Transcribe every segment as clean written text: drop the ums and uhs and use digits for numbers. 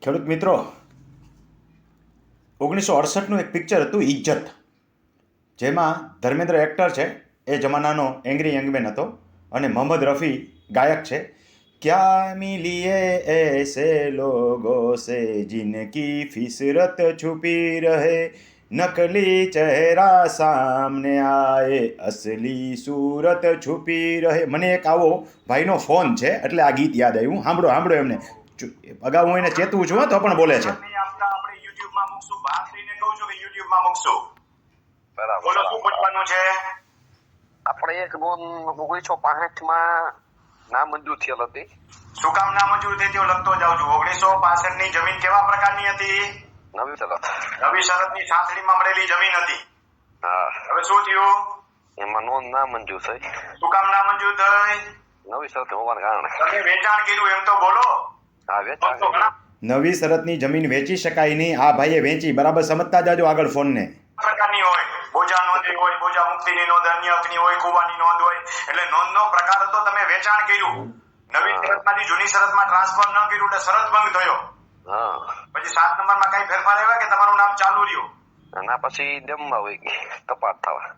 ખેડૂત મિત્રો, 1968નું એક પિક્ચર હતું ઇજ્જત, જેમાં ધર્મેન્દ્ર એક્ટર છે, એ જમાનાનો એંગ્રી યંગમેન હતો અને મોહમ્મદ રફી ગાયક છે. ક્યા મિલીએ એસે લોગો સે જિનકી ફિસરત છુપી રહે, નકલી ચહેરા સામને આए અસલી सूरत છુપી રહે. મને એક આવો ભાઈનો ફોન છે એટલે આ ગીત યાદ આવ્યું. સાંભળો એમને. અગાઉ હું એને ચેતવું છું તો પણ બોલે છે. યુટ્યુબમાં મૂકશું, વાત કરીને કહું છું કે યુટ્યુબમાં મૂકશું. બરાબર. બોલો શું પૂછવાનું છે? આપણે એક લોન 1965 માં નામંજૂર થયેલ હતી. શું કામ નામંજૂર થઈ હતી? લખતો જાઉં છું. 1965 ની જમીન કેવા પ્રકારની હતી? નવી શરત. નવી શરતની સાંથળીમાં મળેલી જમીન હતી. હા. હવે શું થયું? એમાં નોંધ નામંજૂર થઈ. શું કામ નામંજૂર થઈ? નવી શરત હોવાને કારણે. તમે વેચાણ કર્યું એમ તો બોલો. હા, વેચાણ. નવી શરતની જમીન વેચી શકાય નહીં. આ ભાઈએ વેચી. બરાબર સમજતા જાજો આગળ ફોનને. પ્રકારની હોય, બોજા નોંધણી હોય, બોજા મુક્તિની નોંધ, અન્ય હકની હોય, કુવાની નોંધ હોય. એટલે નોંધનો પ્રકાર હતો તમે વેચાણ કર્યું. નવી શરતમાંથી જૂની શરતમાં ટ્રાન્સફર ન કર્યું એટલે શરત ભંગ થયો. હા. પછી 7 નંબરમાં કઈ ફેરફાર આવ્યા કે તમારું નામ ચાલુ રહ્યું? અને પછી ડેમમાં હોય ગઈ કપાત થવા.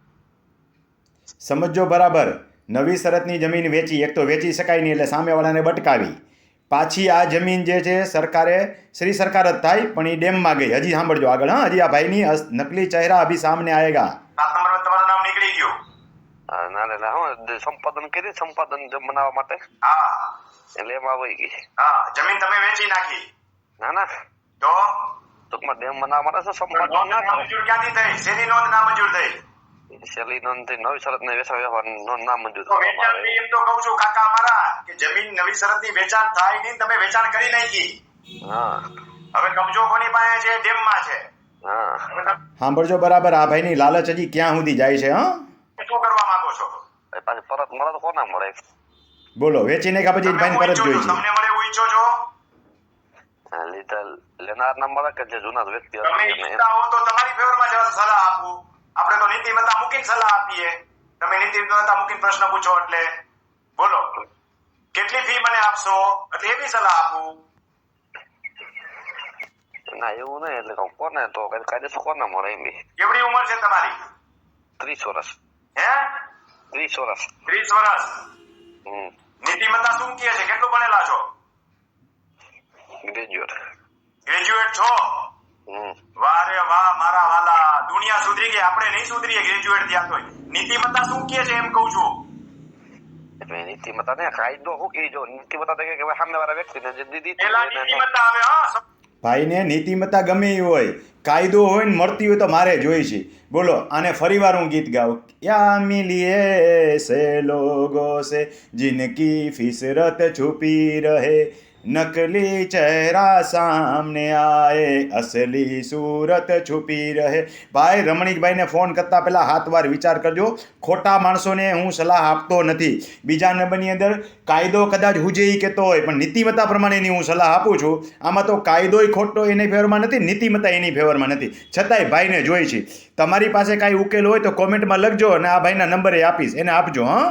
સમજો બરાબર. નવી શરતની જમીન વેચી. એક તો વેચી શકાય નહીં એટલે સામેવાળાને બટકાવી. પાછી આ જમીન જે છે સરકારે શ્રી સરકાર જ થાય પણ એ ડેમમાં ગઈ. હજી સાંભળજો આગળ. હા, હજી આ ભાઈની નકલી ચહેરા અભી સામને આएगा. 7 નંબરમાં તમારું નામ નીકળી ગયું. ના સંપાદન કરી, સંપાદન બનાવવા માટે. હા. એટલે એમાં હોય ગઈ. હા, જમીન તમે વેચી નાખી. ના તો ટૂંકમાં ડેમ બનાવવા માટે સંપાદન નોંધ ના નામંજૂર ક્યાંથી થઈ? શેની નોંધ નામંજૂર થઈ? શેલી નોંધ થઈ. નવી શરત ને વેચાણ વ્યવહાર નોંધ નામંજૂર. તો વેચાણ ની એમ તો કહું છું કાકા અમારા કે જમીન નવી શરતની વેચાણ થાય નહીં, તમે વેચાણ કરી નાખી. હા. હવે કબજો કોની પાસે છે? ડેમમાં છે. હા. સાંભળજો બરાબર. આ ભાઈની લાલચ હજી ક્યાં સુધી જાય છે? હા, શું કરવા માંગો છો? પાછી પરત મળે તો કોના મળે? બોલો. વેચી નાખ્યા પછી ભાઈને પરત જોઈ છે. તમને મળે એવું ઈચ્છો છો? લેનાર ના મળે કે જે જૂના વ્યક્તિ તમે ઈચ્છતા હો તો તમારી ફેવરમાં જરા સલાહ આપું. આપણે તો નીતિમત્તા મૂકીને સલાહ આપીએ. તમે નીતિમત્તા મૂકીને પ્રશ્ન પૂછો એટલે બોલો કેટલી ફી મને આપશો એટલે એવી સલાહ આપું. ના એવું નહીં. એટલે કોને તો કાયદેસર કોને મળે એમ? કેવડી ઉંમર છે તમારી? 30 વર્ષ. હે? 30 વર્ષ. 30 વર્ષ. નીતિમત્તા શું કહે છે? કેટલું ભણેલા છો? ગ્રેજ્યુએટ છો? વાહ રે વાહ મારા વાલા. દુનિયા સુધરી ગઈ, આપણે નહીં સુધરીએ ગ્રેજ્યુએટ થયા તોય. નીતિમત્તા શું કહે છે એમ કહું છું. નીતિમત્તા ને કાયદો શું કે જો નીતિમત્તા કે સામેવાળા વ્યક્તિને જે દીધી પેલા નીતિમત્તા આવે. હા, ભાઈને નીતિમત્તા ગમે એ હોય, કાયદો હોય ને મળતી હોય તો મારે જોઈ છે. બોલો. આને ફરીવાર હું ગીત ગાઉં. યા મિલીએ સે લોગો સે જિનકી ફિસરત છુપી રહે, નકલી ચહેરા સામને આए અસલી सूरत છુપી રહે. ભાઈ રમણીકભાઈને ફોન કરતા પહેલાં 7 વાર વિચાર કરજો. ખોટા માણસોને હું સલાહ આપતો નથી. બીજા નંબરની અંદર કાયદો કદાચ હુજે એ કહેતો હોય પણ નીતિમત્તા પ્રમાણેની હું સલાહ આપું છું. આમાં તો કાયદોય ખોટો એની ફેવરમાં નથી, નીતિમત્તા એની ફેવરમાં નથી. છતાંય ભાઈને જોઈ છે. તમારી પાસે કાંઈ ઉકેલ હોય તો કોમેન્ટમાં લખજો અને આ ભાઈના નંબરે આપીશ, એને આપજો. હા.